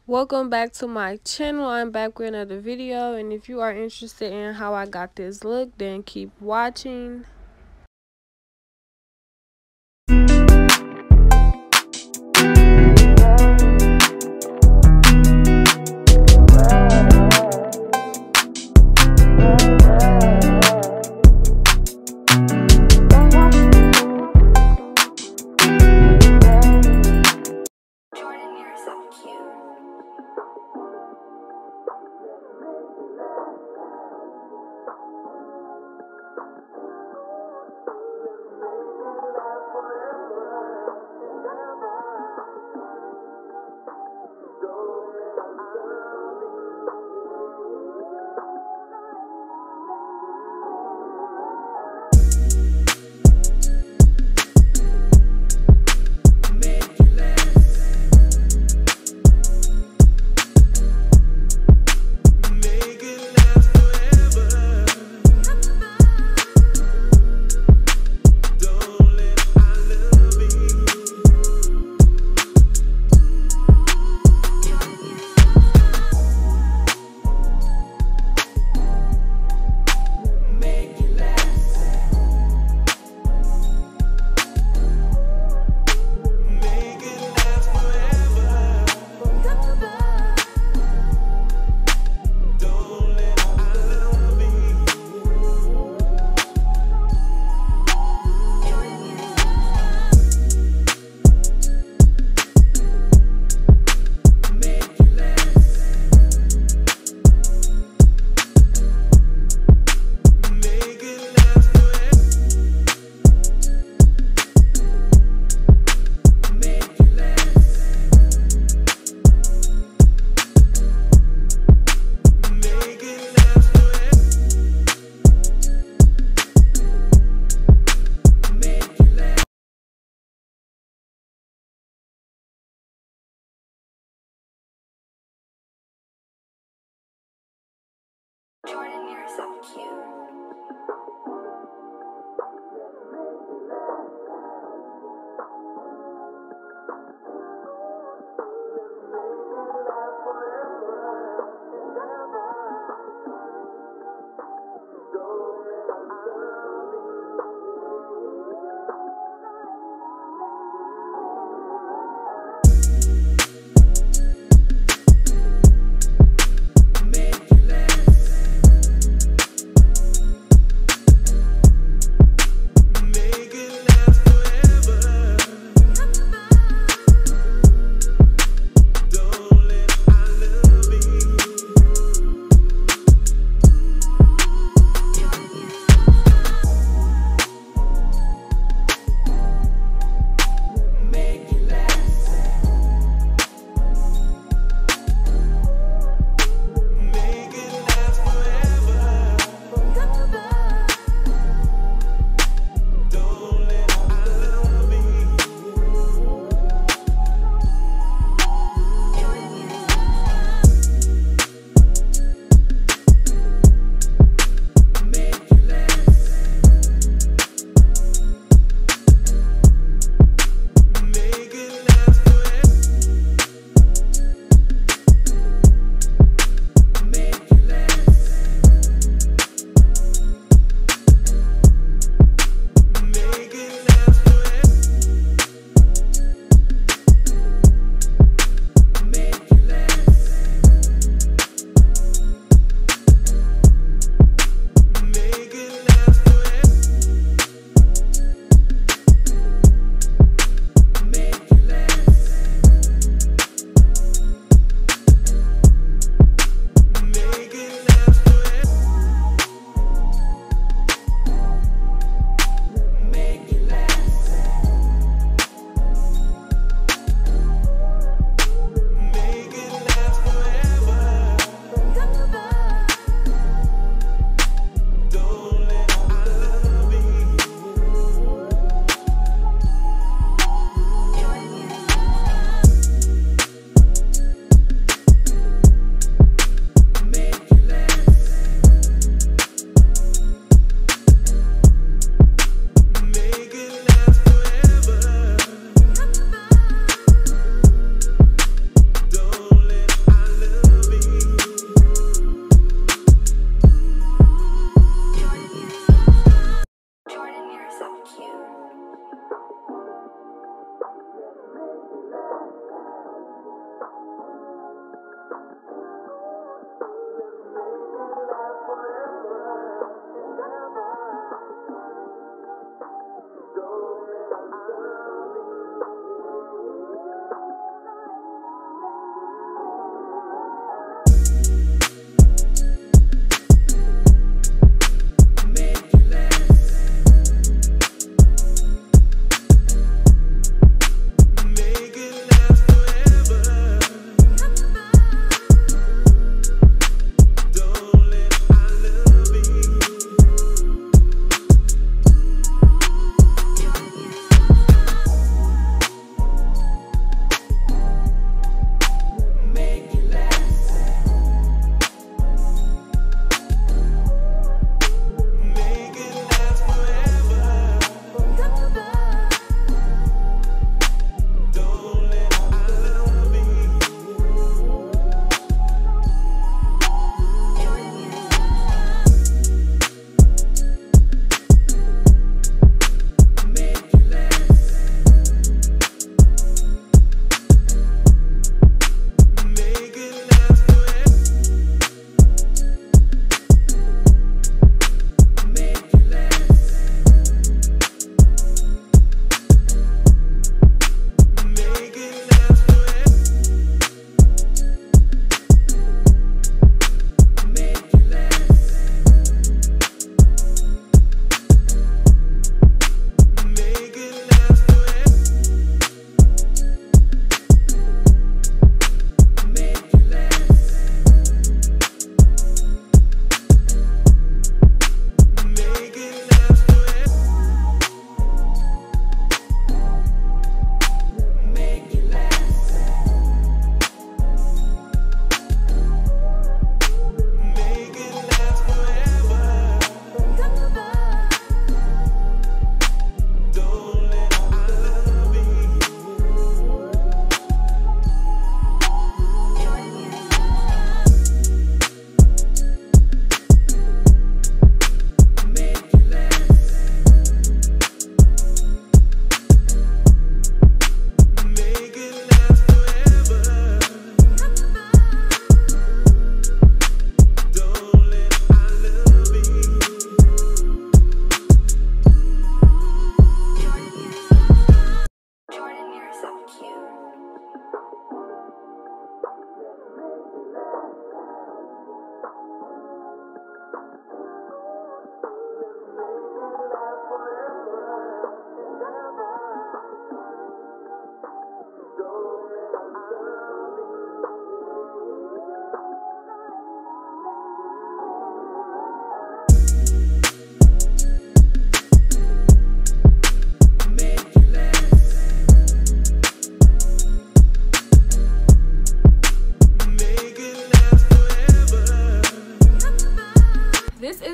Welcome back to my channel. I'm back with another video, and if you are interested in how I got this look, then keep watching. Jordan, you're so cute.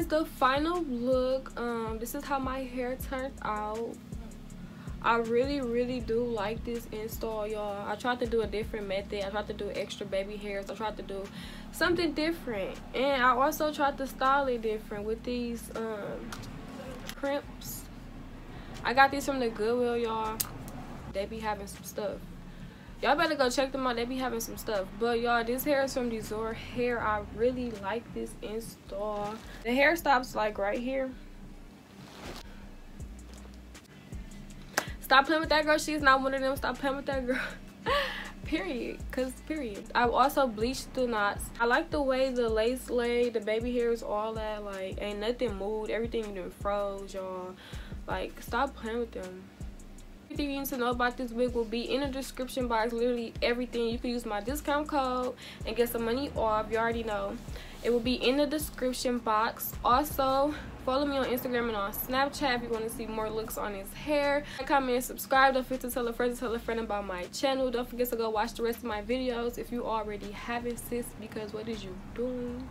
is the final look. This is how my hair turned out. I really do like this install, y'all. I tried to do a different method. I tried to do extra baby hairs. I tried to do something different, and I also tried to style it different with these crimps. I got these from the Goodwill, y'all. They be having some stuff. Y'all better go check them out. They be having some stuff. But y'all, this hair is from Dsoar hair. I really like this install. The hair stops like right here. Stop playing with that girl. She's not one of them. Stop playing with that girl. Period. Period. I also bleached the knots. I like the way the lace laid, the baby hairs, all that. Like, ain't nothing moved. Everything done froze, y'all. Like, stop playing with them. Everything you need to know about this wig will be in the description box. Literally everything. You can use my discount code and get some money off. You already know. It will be in the description box. Also, follow me on Instagram and on Snapchat if you want to see more looks on his hair. Comment, subscribe. Don't forget to tell a friend about my channel. Don't forget to go watch the rest of my videos if you already haven't, sis, because what is you doing?